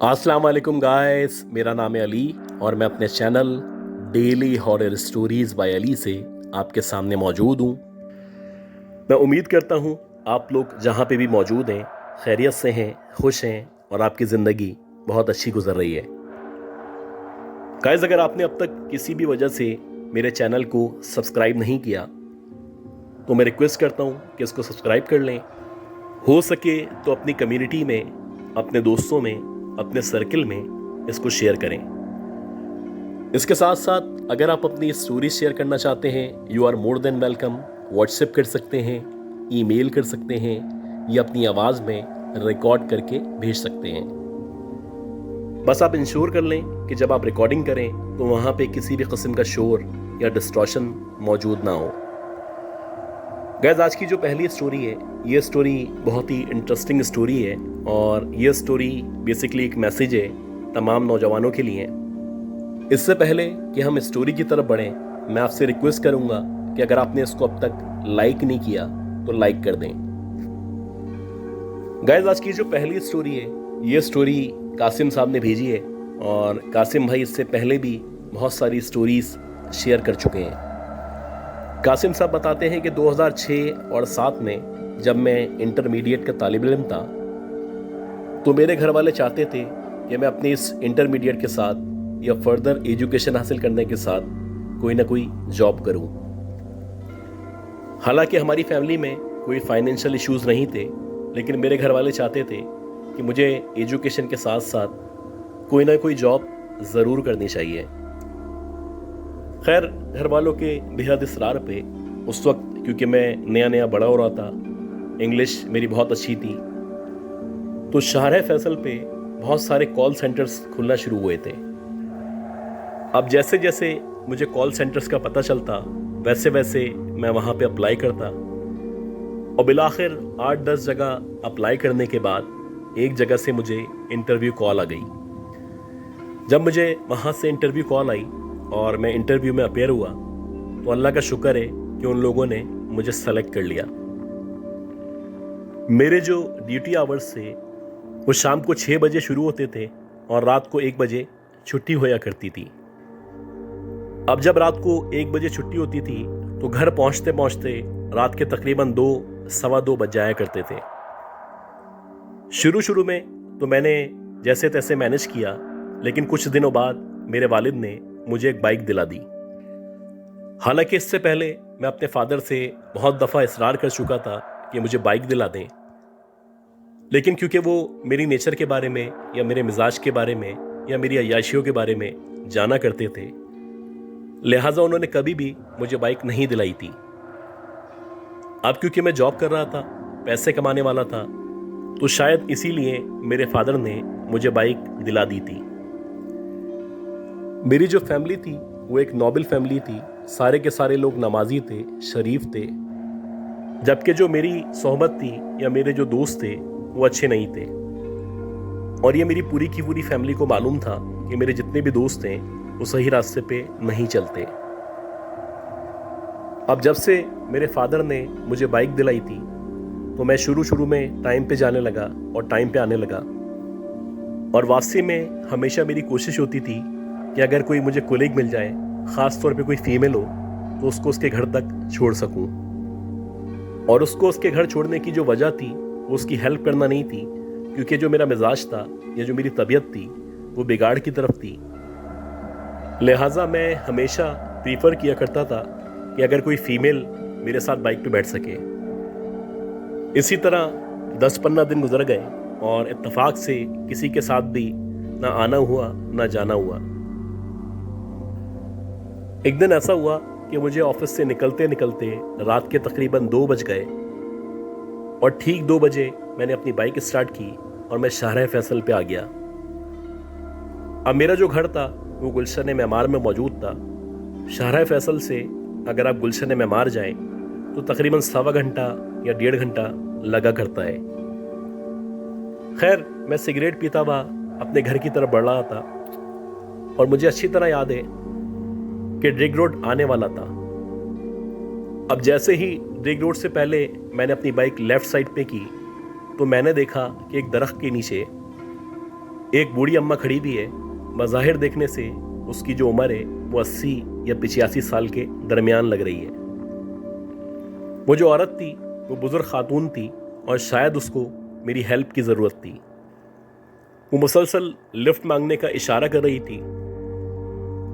अस्सलाम वालेकुम गाइस, मेरा नाम है अली और मैं अपने channel daily horror stories bye Ali से आपके सामने मौजूद हूँ। मैं उम्मीद करता हूँ आप लोग जहाँ पे भी मौजूद हैं खैरियत से हैं, खुश हैं और आपकी ज़िंदगी बहुत अच्छी गुजर रही है। गाइस, अगर आपने अब तक किसी भी वजह से मेरे चैनल को सब्सक्राइब नहीं किया तो मैं रिक्वेस्ट करता हूँ कि इसको सब्सक्राइब कर लें। हो सके तो अपनी कम्युनिटी में, अपने दोस्तों में, अपने सर्किल में इसको शेयर करें। इसके साथ साथ अगर आप अपनी स्टोरी शेयर करना चाहते हैं, you are more than welcome. WhatsApp कर सकते हैं, ईमेल कर सकते हैं या अपनी आवाज़ में रिकॉर्ड करके भेज सकते हैं। बस आप इंश्योर कर लें कि जब आप रिकॉर्डिंग करें तो वहाँ पे किसी भी किस्म का शोर या डिस्टॉर्शन मौजूद ना हो। गाइस, आज की जो पहली स्टोरी है, ये स्टोरी बहुत ही इंटरेस्टिंग स्टोरी है और ये स्टोरी बेसिकली एक मैसेज है तमाम नौजवानों के लिए। इससे पहले कि हम स्टोरी की तरफ बढ़ें, मैं आपसे रिक्वेस्ट करूंगा कि अगर आपने इसको अब तक लाइक नहीं किया तो लाइक कर दें। गाइस, आज की जो पहली स्टोरी है, ये स्टोरी कासिम साहब ने भेजी है और कासिम भाई इससे पहले भी बहुत सारी स्टोरीज शेयर कर चुके हैं। कासिम साहब बताते हैं कि 2006 और 7 में जब मैं इंटरमीडिएट का तालिब इल्म था तो मेरे घर वाले चाहते थे कि मैं अपनी इस इंटरमीडिएट के साथ या फर्दर एजुकेशन हासिल करने के साथ कोई ना कोई जॉब करूं। हालांकि हमारी फैमिली में कोई फाइनेंशियल इश्यूज नहीं थे, लेकिन मेरे घर वाले चाहते थे कि मुझे एजुकेशन के साथ साथ कोई ना कोई जॉब ज़रूर करनी चाहिए। खैर, घर वालों के बेहद इसरार पे उस वक्त, क्योंकि मैं नया नया बड़ा हो रहा था, इंग्लिश मेरी बहुत अच्छी थी, तो शाहर फैसल पे बहुत सारे कॉल सेंटर्स खुलना शुरू हुए थे। अब जैसे जैसे मुझे कॉल सेंटर्स का पता चलता वैसे वैसे मैं वहाँ पे अप्लाई करता और बिलाखिर 8-10 जगह अप्लाई करने के बाद एक जगह से मुझे इंटरव्यू कॉल आ गई। जब मुझे वहाँ से इंटरव्यू कॉल आई और मैं इंटरव्यू में अपेयर हुआ तो अल्लाह का शुक्र है कि उन लोगों ने मुझे सेलेक्ट कर लिया। मेरे जो ड्यूटी आवर्स थे वो शाम को 6 बजे शुरू होते थे और रात को 1 बजे छुट्टी होया करती थी। अब जब रात को 1 बजे छुट्टी होती थी तो घर पहुंचते पहुंचते रात के तकरीबन 2-2:15 बज जाया करते थे। शुरू में तो मैंने जैसे तैसे मैनेज किया, लेकिन कुछ दिनों बाद मेरे वालिद ने मुझे एक बाइक दिला दी। हालांकि इससे पहले मैं अपने फादर से बहुत दफ़ा इसरार कर चुका था कि मुझे बाइक दिला दें, लेकिन क्योंकि वो मेरी नेचर के बारे में या मेरे मिजाज के बारे में या मेरी अय्याशियों के बारे में जाना करते थे, लिहाजा उन्होंने कभी भी मुझे बाइक नहीं दिलाई थी। अब क्योंकि मैं जॉब कर रहा था, पैसे कमाने वाला था, तो शायद इसीलिए मेरे फादर ने मुझे बाइक दिला दी थी। मेरी जो फैमिली थी वो एक नोबल फैमिली थी, सारे के सारे लोग नमाजी थे, शरीफ थे, जबकि जो मेरी सोहबत थी या मेरे जो दोस्त थे वो अच्छे नहीं थे। और ये मेरी पूरी की पूरी फैमिली को मालूम था कि मेरे जितने भी दोस्त हैं वो सही रास्ते पे नहीं चलते। अब जब से मेरे फादर ने मुझे बाइक दिलाई थी तो मैं शुरू में टाइम पे जाने लगा और टाइम पे आने लगा। और वापसी में हमेशा मेरी कोशिश होती थी कि अगर कोई मुझे कोलीग मिल जाए, ख़ास तौर पे कोई फीमेल हो, तो उसको उसके घर तक छोड़ सकूं। और उसको उसके घर छोड़ने की जो वजह थी वो उसकी हेल्प करना नहीं थी, क्योंकि जो मेरा मिजाज था या जो मेरी तबीयत थी वो बिगाड़ की तरफ थी। लिहाजा मैं हमेशा प्रीफर किया करता था कि अगर कोई फीमेल मेरे साथ बाइक पे बैठ सके। इसी तरह 10-15 दिन गुजर गए और इत्तेफाक से किसी के साथ भी ना आना हुआ ना जाना हुआ। एक दिन ऐसा हुआ कि मुझे ऑफिस से निकलते निकलते रात के तकरीबन 2 बज गए और ठीक 2 बजे मैंने अपनी बाइक स्टार्ट की और मैं शाहर फैसल पे आ गया। अब मेरा जो घर था वो गुलशन मेमार में मौजूद था। शाहर फैसल से अगर आप गुलशन मेमार जाएं तो तकरीबन 1.25 घंटा या 1.5 घंटा लगा करता है। खैर, मैं सिगरेट पीता हुआ अपने घर की तरफ बढ़ रहा था और मुझे अच्छी तरह याद है कि ड्रिग रोड आने वाला था। अब जैसे ही ड्रिग रोड से पहले मैंने अपनी बाइक लेफ्ट साइड पे की तो मैंने देखा कि एक दरख्त के नीचे एक बूढ़ी अम्मा खड़ी भी है। बज़ाहिर देखने से उसकी जो उम्र है वो 80 या 85 साल के दरमियान लग रही है। वो जो औरत थी वो बुजुर्ग खातून थी और शायद उसको मेरी हेल्प की ज़रूरत थी। वो मुसलसल लिफ्ट मांगने का इशारा कर रही थी,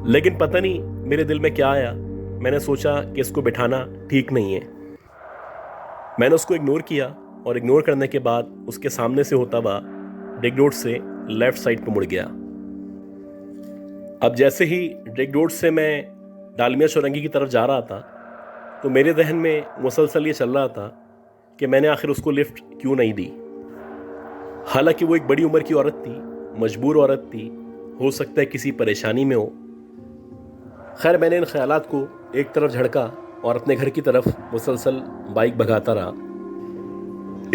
लेकिन पता नहीं मेरे दिल में क्या आया, मैंने सोचा कि इसको बिठाना ठीक नहीं है। मैंने उसको इग्नोर किया और इग्नोर करने के बाद उसके सामने से होता हुआ डिग रोड से लेफ्ट साइड पर मुड़ गया। अब जैसे ही डिग रोड से मैं डालमिया चौरंगी की तरफ जा रहा था तो मेरे जहन में मुसलसल ये चल रहा था कि मैंने आखिर उसको लिफ्ट क्यों नहीं दी। हालांकि वो एक बड़ी उम्र की औरत थी, मजबूर औरत थी, हो सकता है किसी परेशानी में हो। खैर, मैंने इन ख्यालात को एक तरफ झड़का और अपने घर की तरफ मुसलसल बाइक भगाता रहा।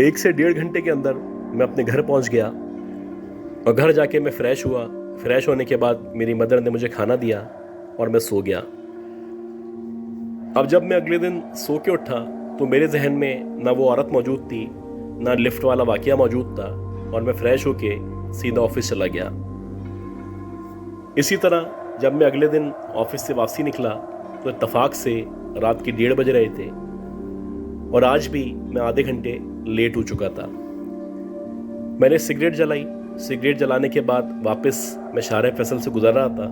1 से 1.5 घंटे के अंदर मैं अपने घर पहुंच गया और घर जाके मैं फ्रेश हुआ। फ्रेश होने के बाद मेरी मदर ने मुझे खाना दिया और मैं सो गया। अब जब मैं अगले दिन सो के उठा तो मेरे जहन में ना वो औरत मौजूद थी, ना लिफ्ट वाला वाकया मौजूद था और मैं फ्रेश होके सीधा ऑफिस चला गया। इसी तरह जब मैं अगले दिन ऑफिस से वापसी निकला तो इत्तफाक से रात के 1:30 बज रहे थे और आज भी मैं आधे घंटे लेट हो चुका था। मैंने सिगरेट जलाई। सिगरेट जलाने के बाद वापस मैं शारे फैसल से गुजर रहा था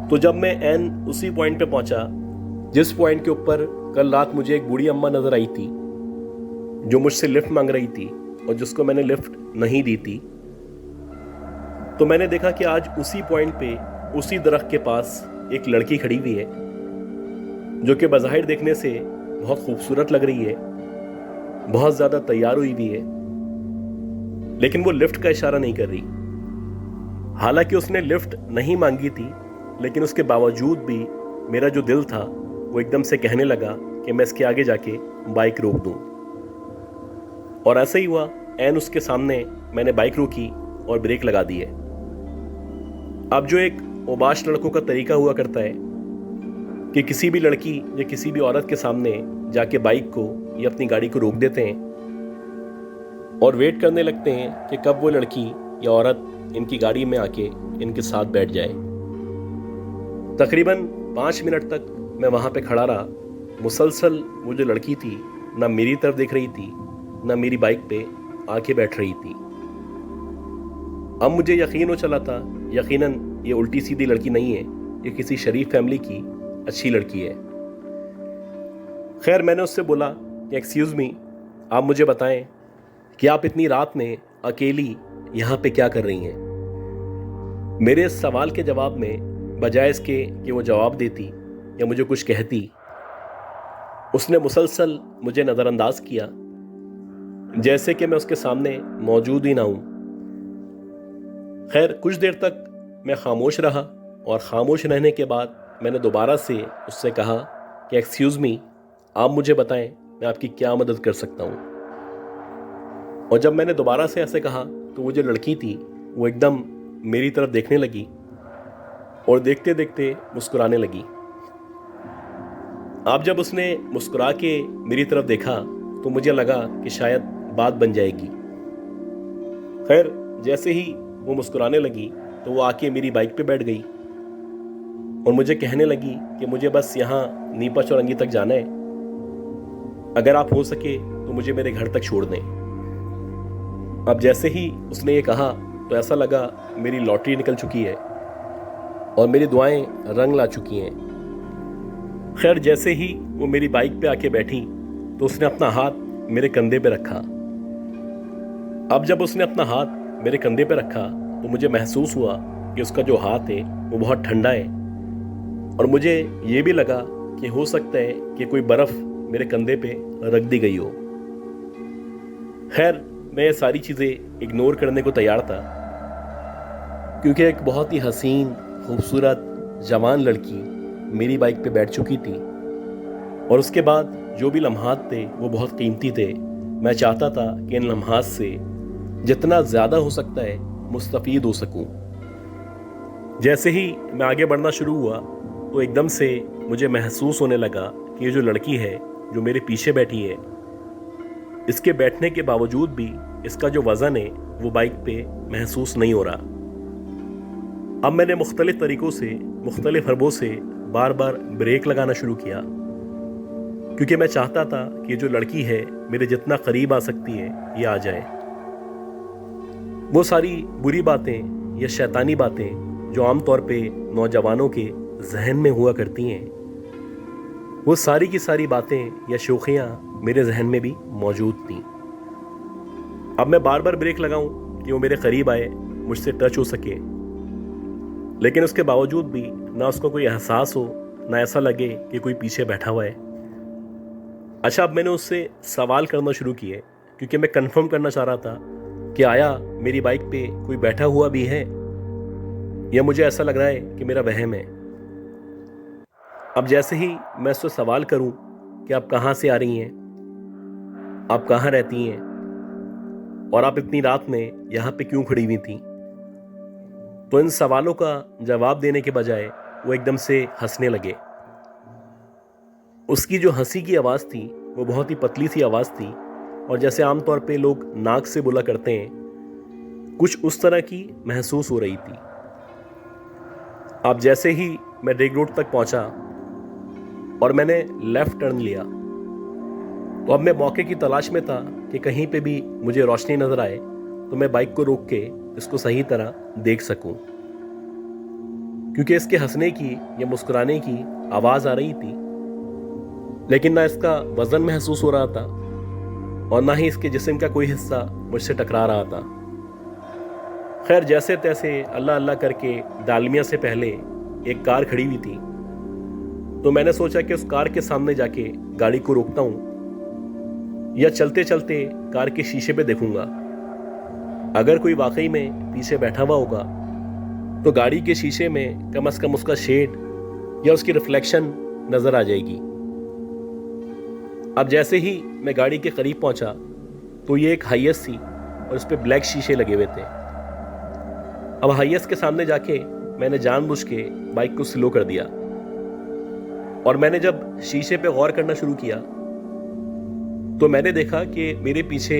तो जब मैं ऐन उसी पॉइंट पे पहुंचा जिस पॉइंट के ऊपर कल रात मुझे एक बूढ़ी अम्मा नजर आई थी जो मुझसे लिफ्ट मांग रही थी और जिसको मैंने लिफ्ट नहीं दी थी, तो मैंने देखा कि आज उसी पॉइंट पे उसी दरख्त के पास एक लड़की खड़ी हुई है जो कि बज़ाहिर देखने से बहुत खूबसूरत लग रही है, बहुत ज़्यादा तैयार हुई भी है, लेकिन वो लिफ्ट का इशारा नहीं कर रही। हालांकि उसने लिफ्ट नहीं मांगी थी, लेकिन उसके बावजूद भी मेरा जो दिल था वो एकदम से कहने लगा कि मैं इसके आगे जाके बाइक रोक दूं। और ऐसा ही हुआ। ऐन उसके सामने मैंने बाइक रोकी और ब्रेक लगा दी है। अब जो एक ओबाश लड़कों का तरीका हुआ करता है कि किसी भी लड़की या किसी भी औरत के सामने जाके बाइक को या अपनी गाड़ी को रोक देते हैं और वेट करने लगते हैं कि कब वो लड़की या औरत इनकी गाड़ी में आके इनके साथ बैठ जाए। तकरीबन 5 मिनट तक मैं वहाँ पे खड़ा रहा। मुसलसल वो जो लड़की थी ना मेरी तरफ देख रही थी ना मेरी बाइक पे आके बैठ रही थी। अब मुझे यकीन हो चला था यकीनन ये उल्टी सीधी लड़की नहीं है, ये किसी शरीफ फैमिली की अच्छी लड़की है। खैर, मैंने उससे बोला कि एक्सक्यूज़ मी, आप मुझे बताएं कि आप इतनी रात में अकेली यहाँ पे क्या कर रही हैं। मेरे इस सवाल के जवाब में बजाय इसके कि वो जवाब देती या मुझे कुछ कहती, उसने मुसलसल मुझे नज़रअंदाज किया जैसे कि मैं उसके सामने मौजूद ही ना हूं। खैर, कुछ देर तक मैं खामोश रहा और खामोश रहने के बाद मैंने दोबारा से उससे कहा कि एक्सक्यूज़ मी, आप मुझे बताएं मैं आपकी क्या मदद कर सकता हूं। और जब मैंने दोबारा से ऐसे कहा तो वो जो लड़की थी वो एकदम मेरी तरफ देखने लगी और देखते देखते मुस्कुराने लगी। अब जब उसने मुस्कुरा के मेरी तरफ देखा तो मुझे लगा कि शायद बात बन जाएगी। खैर, जैसे ही वो मुस्कुराने लगी तो वो आके मेरी बाइक पे बैठ गई और मुझे कहने लगी कि मुझे बस यहाँ नीपा चौरंगी तक जाना है, अगर आप हो सके तो मुझे मेरे घर तक छोड़ दें। अब जैसे ही उसने ये कहा तो ऐसा लगा मेरी लॉटरी निकल चुकी है और मेरी दुआएं रंग ला चुकी हैं। खैर, जैसे ही वो मेरी बाइक पे आके बैठी तो उसने अपना हाथ मेरे कंधे पे रखा। अब जब उसने अपना हाथ मेरे कंधे पे रखा तो मुझे महसूस हुआ कि उसका जो हाथ है वो बहुत ठंडा है और मुझे ये भी लगा कि हो सकता है कि कोई बर्फ़ मेरे कंधे पे रख दी गई हो। खैर, मैं ये सारी चीज़ें इग्नोर करने को तैयार था क्योंकि एक बहुत ही हसीन, खूबसूरत, जवान लड़की मेरी बाइक पे बैठ चुकी थी और उसके बाद जो भी लम्हात थे वो बहुत कीमती थे। मैं चाहता था कि इन लम्हात से जितना ज़्यादा हो सकता है मुस्तफ़ीद हो सकूं। जैसे ही मैं आगे बढ़ना शुरू हुआ तो एकदम से मुझे महसूस होने लगा कि ये जो लड़की है जो मेरे पीछे बैठी है, इसके बैठने के बावजूद भी इसका जो वज़न है वो बाइक पे महसूस नहीं हो रहा। अब मैंने मुख्तलिफ तरीक़ों से, मुख्तलिफ हरबों से बार बार ब्रेक लगाना शुरू किया, क्योंकि मैं चाहता था कि जो लड़की है मेरे जितना करीब आ सकती है ये आ जाए। वो सारी बुरी बातें या शैतानी बातें जो आमतौर पे नौजवानों के जहन में हुआ करती हैं, वो सारी की सारी बातें या शोखियाँ मेरे जहन में भी मौजूद थीं। अब मैं बार बार ब्रेक लगाऊं कि वो मेरे करीब आए, मुझसे टच हो सके, लेकिन उसके बावजूद भी ना उसको कोई एहसास हो, ना ऐसा लगे कि कोई पीछे बैठा हुआ है। अच्छा, अब मैंने उससे सवाल करना शुरू किए, क्योंकि मैं कंफर्म करना चाह रहा था कि आया मेरी बाइक पे कोई बैठा हुआ भी है या मुझे ऐसा लग रहा है कि मेरा वहम है। अब जैसे ही मैं उससे सवाल करूं कि आप कहाँ से आ रही हैं, आप कहाँ रहती हैं और आप इतनी रात में यहाँ पे क्यों खड़ी हुई थी, तो इन सवालों का जवाब देने के बजाय वो एकदम से हंसने लगे। उसकी जो हंसी की आवाज़ थी वो बहुत ही पतली सी आवाज़ थी, और जैसे आमतौर पे लोग नाक से बोला करते हैं, कुछ उस तरह की महसूस हो रही थी। अब जैसे ही मैं रेग रोड तक पहुंचा और मैंने लेफ्ट टर्न लिया, तो अब मैं मौके की तलाश में था कि कहीं पे भी मुझे रोशनी नजर आए तो मैं बाइक को रोक के इसको सही तरह देख सकूं, क्योंकि इसके हंसने की या मुस्कुराने की आवाज़ आ रही थी, लेकिन ना इसका वजन महसूस हो रहा था और ना ही इसके जिस्म का कोई हिस्सा मुझसे टकरा रहा था। खैर, जैसे तैसे अल्लाह अल्लाह करके दालमिया से पहले एक कार खड़ी हुई थी, तो मैंने सोचा कि उस कार के सामने जाके गाड़ी को रोकता हूँ या चलते चलते कार के शीशे पे देखूंगा। अगर कोई वाकई में पीछे बैठा हुआ होगा तो गाड़ी के शीशे में कम से कम उसका शेड या उसकी रिफ्लेक्शन नजर आ जाएगी। अब जैसे ही मैं गाड़ी के करीब पहुंचा तो ये एक हाईएस थी और उस पर ब्लैक शीशे लगे हुए थे। अब हाईएस के सामने जाके मैंने जानबूझ के बाइक को स्लो कर दिया, और मैंने जब शीशे पे गौर करना शुरू किया तो मैंने देखा कि मेरे पीछे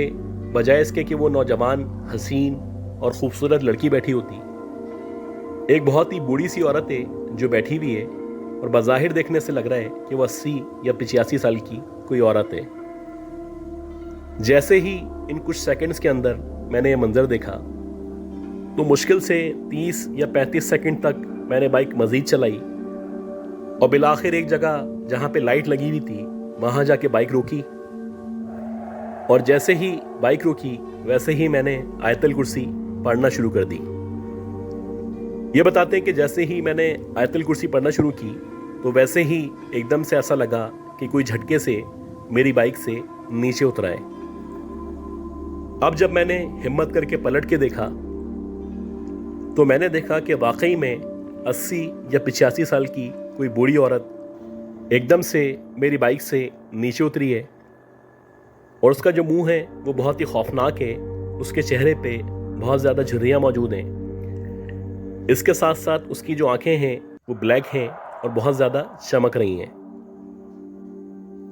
बजाय इसके कि वो नौजवान, हसीन और खूबसूरत लड़की बैठी होती, एक बहुत ही बूढ़ी सी औरत है जो बैठी हुई है, और बाज़ाहिर देखने से लग रहा है कि वो 80 या 85 साल की कोई औरत है। जैसे ही इन कुछ सेकंड्स के अंदर मैंने ये मंजर देखा तो मुश्किल से 30 या 35 सेकंड तक मैंने बाइक मज़ीद चलाई, और बिलाखिर एक जगह जहाँ पे लाइट लगी हुई थी वहाँ जाके बाइक रोकी, और जैसे ही बाइक रोकी वैसे ही मैंने आयतल कुर्सी पढ़ना शुरू कर दी। ये बताते हैं कि जैसे ही मैंने आयतल कुर्सी पढ़ना शुरू की तो वैसे ही एकदम से ऐसा लगा कि कोई झटके से मेरी बाइक से नीचे उतरा है। अब जब मैंने हिम्मत करके पलट के देखा तो मैंने देखा कि वाकई में 80 या 85 साल की कोई बूढ़ी औरत एकदम से मेरी बाइक से नीचे उतरी है, और उसका जो मुंह है वो बहुत ही खौफनाक है। उसके चेहरे पे बहुत ज़्यादा झुर्रियाँ मौजूद हैं। इसके साथ साथ उसकी जो आंखें हैं वो ब्लैक हैं और बहुत ज़्यादा चमक रही हैं।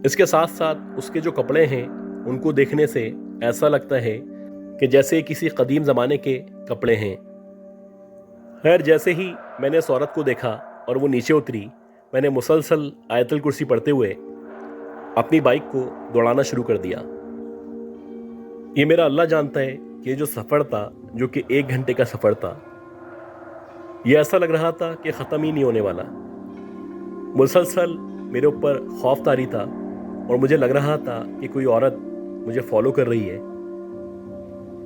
इसके साथ साथ उसके जो कपड़े हैं उनको देखने से ऐसा लगता है कि जैसे किसी कदीम ज़माने के कपड़े हैं। खैर, जैसे ही मैंने इस औरत को देखा और वो नीचे उतरी, मैंने मुसलसल आयतल कुर्सी पढ़ते हुए अपनी बाइक को दौड़ाना शुरू कर दिया। ये मेरा अल्लाह जानता है कि ये जो सफ़र था, जो कि 1 घंटे का सफ़र था, ये ऐसा लग रहा था कि ख़त्म ही नहीं होने वाला। मुसलसल मेरे ऊपर खौफ तारी था और मुझे लग रहा था कि कोई औरत मुझे फॉलो कर रही है।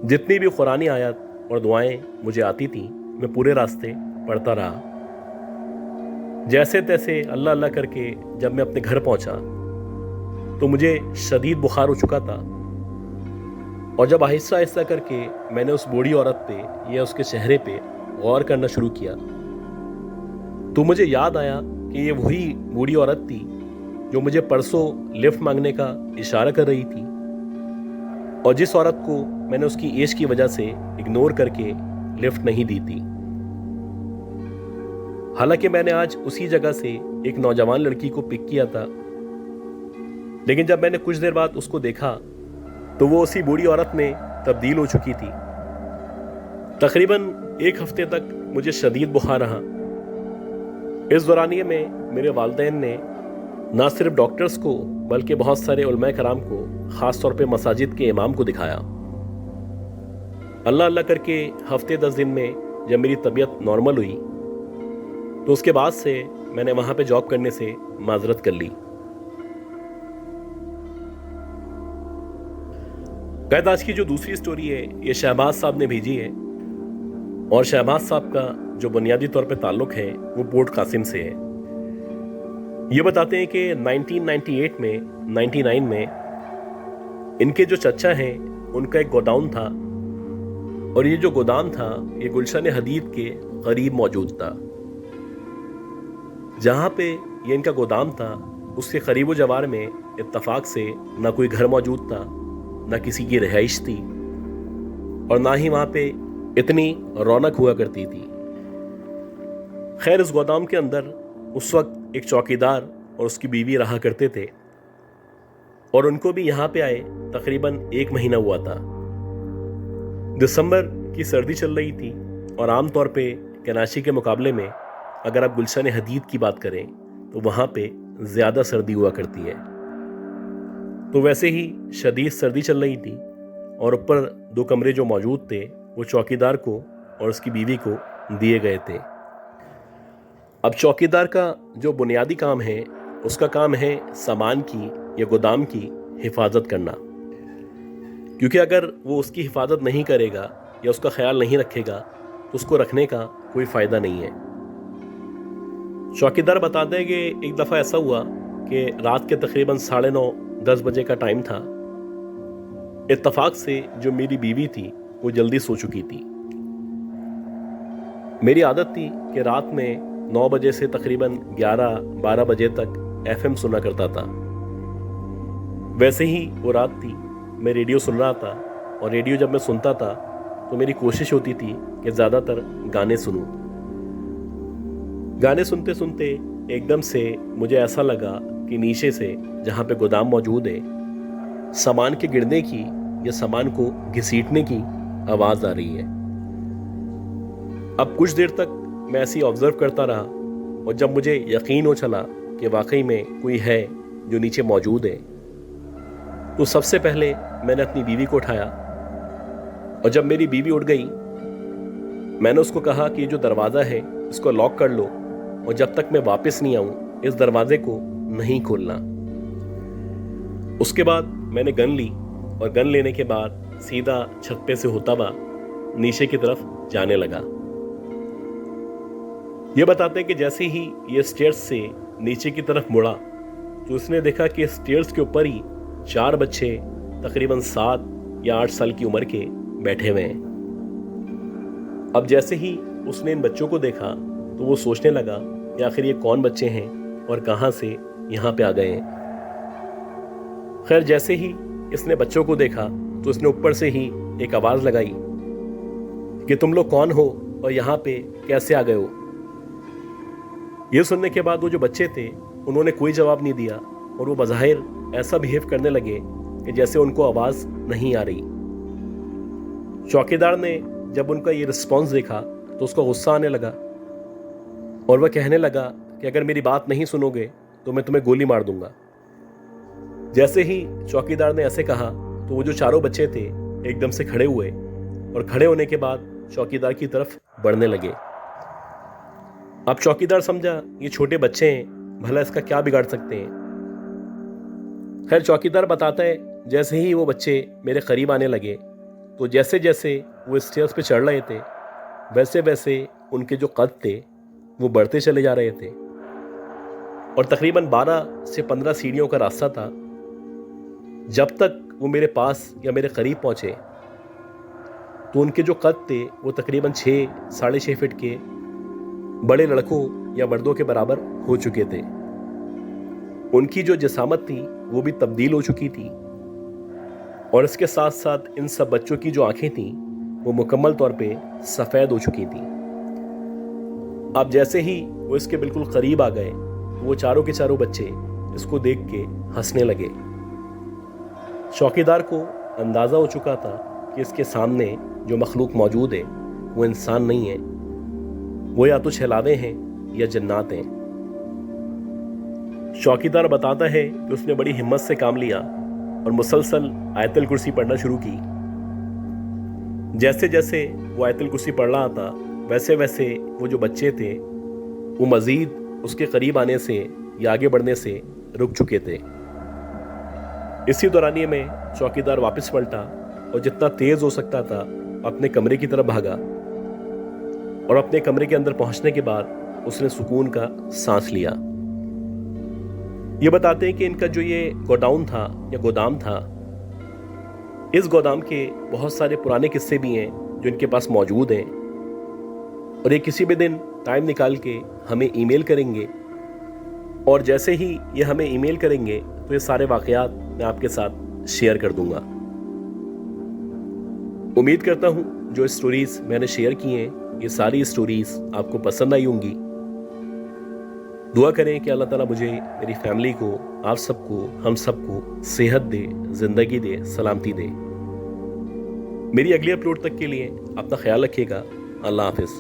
जितनी भी कुरानी आयत और दुआएं मुझे आती थीं मैं पूरे रास्ते पढ़ता रहा। जैसे तैसे अल्लाह अल्लाह करके जब मैं अपने घर पहुंचा तो मुझे शदीद बुखार हो चुका था, और जब आहिस्ता आहिस्ता करके मैंने उस बूढ़ी औरत पे या उसके चेहरे पे गौर करना शुरू किया तो मुझे याद आया कि ये वही बूढ़ी औरत थी जो मुझे परसों लिफ्ट मांगने का इशारा कर रही थी, और जिस औरत को मैंने उसकी एज की वजह से इग्नोर करके लिफ्ट नहीं दी थी। हालांकि मैंने आज उसी जगह से एक नौजवान लड़की को पिक किया था, लेकिन जब मैंने कुछ देर बाद उसको देखा तो वो उसी बूढ़ी औरत में तब्दील हो चुकी थी। तकरीबन 1 हफ्ते तक मुझे शदीद बुखार रहा। इस दौरानिये में मेरे वालिदैन ने ना सिर्फ डॉक्टर्स को बल्कि बहुत सारे उलमा कराम को, ख़ास तौर पे मसाजिद के इमाम को दिखाया। अल्लाह अल्लाह करके हफ्ते 10 दिन में जब मेरी तबीयत नॉर्मल हुई तो उसके बाद से मैंने वहाँ पे जॉब करने से माजरत कर ली। कैद आज की जो दूसरी स्टोरी है ये शहबाज साहब ने भेजी है, और शहबाज साहब का जो बुनियादी तौर पे ताल्लुक है वो पोर्ट कासिम से है। ये बताते हैं कि 1998 में 99 में इनके जो चचा हैं उनका एक गोडाउन था, और ये जो गोदाम था ये गुलशन हदीद के करीब मौजूद था। जहाँ पे ये इनका गोदाम था उसके करीब जवार में इत्तफाक से ना कोई घर मौजूद था, ना किसी की रिहाइश थी, और ना ही वहाँ पे इतनी रौनक हुआ करती थी। खैर, इस गोदाम के अंदर उस वक्त एक चौकीदार और उसकी बीवी रहा करते थे, और उनको भी यहाँ पे आए तकरीबन 1 महीना हुआ था। दिसंबर की सर्दी चल रही थी, और आम तौर पे कराची के मुकाबले में अगर आप गुलशन हदीद की बात करें तो वहाँ पे ज़्यादा सर्दी हुआ करती है। तो वैसे ही शदीद सर्दी चल रही थी, और ऊपर 2 कमरे जो मौजूद थे वो चौकीदार को और उसकी बीवी को दिए गए थे। अब चौकीदार का जो बुनियादी काम है उसका काम है सामान की या गोदाम की हिफाजत करना, क्योंकि अगर वो उसकी हिफाजत नहीं करेगा या उसका ख्याल नहीं रखेगा तो उसको रखने का कोई फ़ायदा नहीं है। चौकीदार बताते हैं कि एक दफ़ा ऐसा हुआ कि रात के तकरीबन 9:30-10 बजे का टाइम था। इत्तफाक से जो मेरी बीवी थी वो जल्दी सो चुकी थी। मेरी आदत थी कि रात में 9 बजे से तकरीबन 11-12 बजे तक FM सुना करता था। वैसे ही वो रात थी, मैं रेडियो सुन रहा था, और रेडियो जब मैं सुनता था तो मेरी कोशिश होती थी कि ज़्यादातर गाने सुनूं। गाने सुनते सुनते एकदम से मुझे ऐसा लगा कि नीचे से जहाँ पे गोदाम मौजूद है सामान के गिरने की या सामान को घसीटने की आवाज़ आ रही है। अब कुछ देर तक मैं ऐसे ही ऑब्जर्व करता रहा, और जब मुझे यकीन हो चला कि वाकई में कोई है जो नीचे मौजूद है, तो सबसे पहले मैंने अपनी बीवी को उठाया, और जब मेरी बीवी उठ गई मैंने उसको कहा कि ये जो दरवाज़ा है इसको लॉक कर लो, और जब तक मैं वापस नहीं आऊँ इस दरवाजे को नहीं खोलना। उसके बाद मैंने गन ली, और गन लेने के बाद सीधा छत पे से होता हुआ नीचे की तरफ जाने लगा। ये बताते हैं कि जैसे ही ये स्टेयर्स से नीचे की तरफ मुड़ा तो उसने देखा कि स्टेयर्स के ऊपर ही 4 बच्चे तकरीबन 7 या 8 साल की उम्र के बैठे हुए हैं। अब जैसे ही उसने इन बच्चों को देखा तो वो सोचने लगा कि आखिर ये कौन बच्चे हैं और कहाँ से यहाँ पे आ गए हैं। खैर, जैसे ही इसने बच्चों को देखा तो उसने ऊपर से ही एक आवाज़ लगाई कि तुम लोग कौन हो और यहाँ पे कैसे आ गए हो। ये सुनने के बाद वो जो बच्चे थे उन्होंने कोई जवाब नहीं दिया, और वो बज़ाहिर ऐसा बिहेव करने लगे कि जैसे उनको आवाज़ नहीं आ रही। चौकीदार ने जब उनका ये रिस्पॉन्स देखा तो उसको गुस्सा आने लगा, और वह कहने लगा कि अगर मेरी बात नहीं सुनोगे तो मैं तुम्हें गोली मार दूंगा। जैसे ही चौकीदार ने ऐसे कहा तो वो जो 4 बच्चे थे एकदम से खड़े हुए, और खड़े होने के बाद चौकीदार की तरफ बढ़ने लगे। अब चौकीदार समझा ये छोटे बच्चे हैं, भला इसका क्या बिगाड़ सकते हैं। खैर, चौकीदार बताता है जैसे ही वो बच्चे मेरे करीब आने लगे तो जैसे जैसे वो स्टेयर्स पे चढ़ रहे थे वैसे वैसे उनके जो कद थे वो बढ़ते चले जा रहे थे, और तकरीबन 12 से 15 सीढ़ियों का रास्ता था। जब तक वो मेरे पास या मेरे करीब पहुंचे तो उनके जो कद थे वो तकरीबन 6-6.5 फीट के बड़े लड़कों या मर्दों के बराबर हो चुके थे। उनकी जो जिसामत थी वो भी तब्दील हो चुकी थी, और इसके साथ साथ इन सब बच्चों की जो आंखें थीं वो मुकम्मल तौर पे सफ़ेद हो चुकी थी। अब जैसे ही वो इसके बिल्कुल करीब आ गए तो वो चारों के चारों बच्चे इसको देख के हंसने लगे। चौकीदार को अंदाज़ा हो चुका था कि इसके सामने जो मखलूक मौजूद है वो इंसान नहीं है, वो या तो छलावे हैं या जन्नात हैं। चौकीदार बताता है कि उसने बड़ी हिम्मत से काम लिया और मुसलसल आयतुल कुर्सी पढ़ना शुरू की। जैसे जैसे वो आयतुल कुर्सी पढ़ रहा था वैसे वैसे वो जो बच्चे थे वो मज़ीद उसके करीब आने से या आगे बढ़ने से रुक चुके थे। इसी दौरानिए में चौकीदार वापस पलटा और जितना तेज हो सकता था अपने कमरे की तरफ भागा, और अपने कमरे के अंदर पहुंचने के बाद उसने सुकून का सांस लिया। ये बताते हैं कि इनका जो ये गोडाउन था या गोदाम था, इस गोदाम के बहुत सारे पुराने किस्से भी हैं जो इनके पास मौजूद हैं, और ये किसी भी दिन टाइम निकाल के हमें ईमेल करेंगे, और जैसे ही ये हमें ईमेल करेंगे तो ये सारे वाकयात मैं आपके साथ शेयर कर दूंगा। उम्मीद करता हूँ जो स्टोरीज मैंने शेयर की हैं ये सारी स्टोरीज आपको पसंद आई होंगी। दुआ करें कि अल्लाह ताला मुझे, मेरी फैमिली को, आप सबको, हम सबको सेहत दे, जिंदगी दे, सलामती दे। मेरी अगली अपलोड तक के लिए अपना ख्याल रखिएगा। अल्लाह हाफिज़।